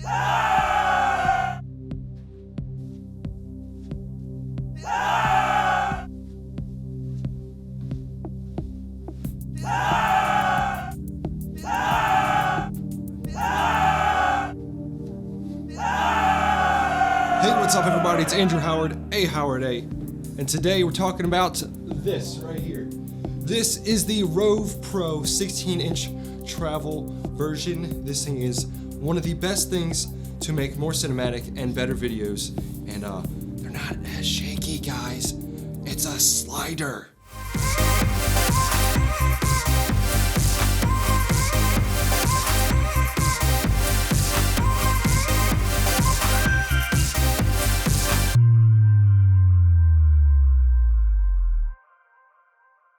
Hey, what's up everybody? It's Andrew Howard, Howard A. And today we're talking about this right here. This is the ROV Pro 16-inch travel version. This thing is one of the best things to make more cinematic and better videos. And they're not as shaky, guys. It's a slider.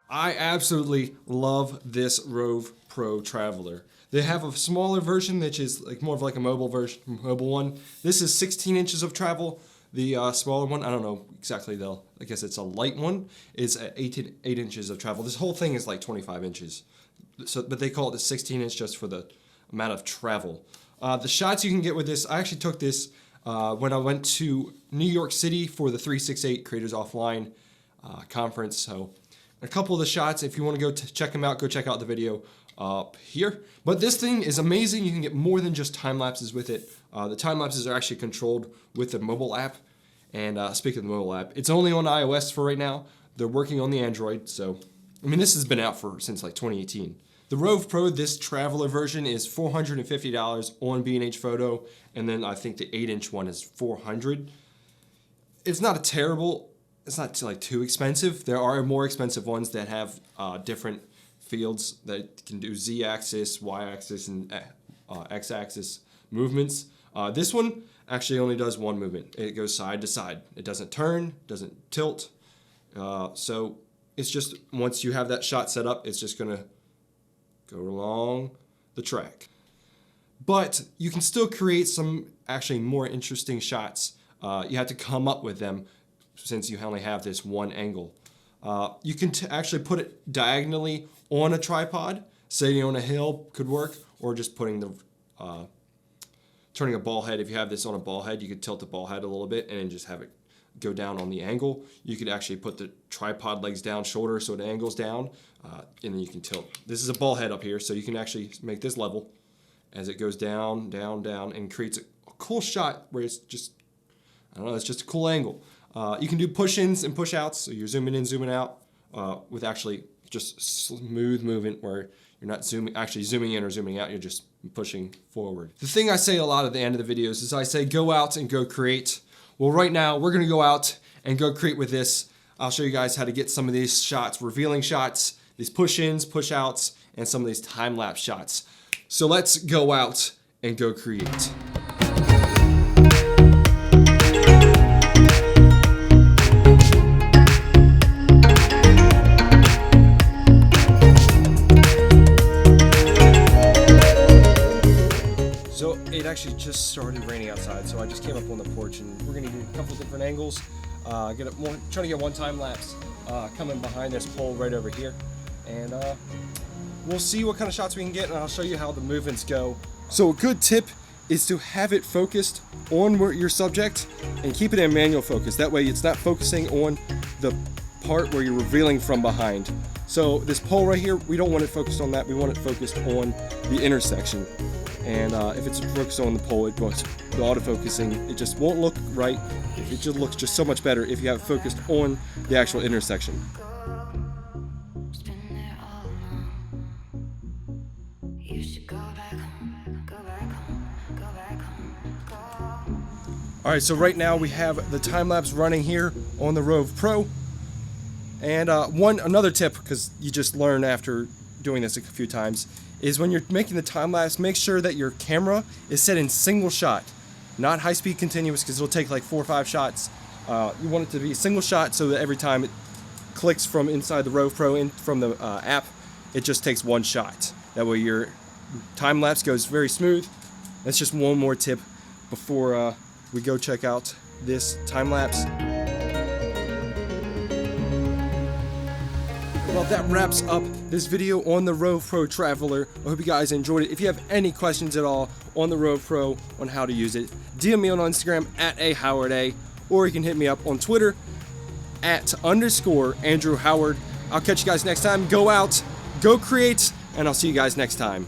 I absolutely love this ROV Pro Traveler. They have a smaller version, which is like more of like a mobile one. This is 16 inches of travel. The smaller one, I don't know exactly though. I guess it's a light one. It's 8 inches of travel. This whole thing is like 25 inches. So, but they call it the 16 inch just for the amount of travel. The shots you can get with this, I actually took this when I went to New York City for the 368 Creators Offline conference. So a couple of the shots, if you want to go check them out, go check out the video up here. But this thing is amazing. You can get more than just time lapses with it. The time lapses are actually controlled with the mobile app. And speaking of the mobile app, it's only on iOS for right now. They're working on the Android. So, I mean, this has been out since like 2018. The ROV Pro, this Traveler version, is $450 on B&H Photo. And then I think the 8-inch one is $400. It's not it's not like too expensive. There are more expensive ones that have different fields that can do Z-axis, Y-axis, and X-axis movements. This one actually only does one movement. It goes side to side. It doesn't turn, doesn't tilt. So it's just, once you have that shot set up, it's just gonna go along the track. But you can still create some actually more interesting shots. You have to come up with them, since you only have this one angle. You can actually put it diagonally on a tripod. Sitting on a hill could work, or just putting the turning a ball head. If you have this on a ball head, you could tilt the ball head a little bit and then just have it go down on the angle. You could actually put the tripod legs down shoulder so it angles down, and then you can tilt. This is a ball head up here, so you can actually make this level as it goes down, down, down, and creates a cool shot where it's just, I don't know, it's just a cool angle. You can do push-ins and push-outs, so you're zooming in, zooming out, with actually just smooth movement where you're not actually zooming in or zooming out, you're just pushing forward. The thing I say a lot at the end of the videos is I say go out and go create. Well, right now we're gonna go out and go create with this. I'll show you guys how to get some of these shots, revealing shots, these push-ins, push-outs, and some of these time-lapse shots. So let's go out and go create. It actually just started raining outside, so I just came up on the porch, and we're gonna do a couple different angles. Trying to get one time lapse coming behind this pole right over here, and we'll see what kind of shots we can get, and I'll show you how the movements go. So a good tip is to have it focused on your subject and keep it in manual focus. That way it's not focusing on the part where you're revealing from behind. So this pole right here, we don't want it focused on that. We want it focused on the intersection. And if it's focused on the pole, it goes the autofocusing. It just won't look right. It just looks just so much better if you have it focused on the actual intersection. All right, so right now we have the time lapse running here on the ROV Pro. And another tip, because you just learn after doing this a few times, is when you're making the time lapse, make sure that your camera is set in single shot, not high speed continuous, because it'll take like 4 or 5 shots. You want it to be a single shot so that every time it clicks from inside the ROV Pro in from the app, it just takes one shot. That way your time lapse goes very smooth. That's just one more tip before we go check out this time lapse. Well, that wraps up this video on the ROV Pro Traveler. I hope you guys enjoyed it. If you have any questions at all on the ROV Pro, on how to use it, DM me on Instagram at @AHowardA, or you can hit me up on Twitter at _Andrew Howard. I'll catch you guys next time. Go out, go create, and I'll see you guys next time.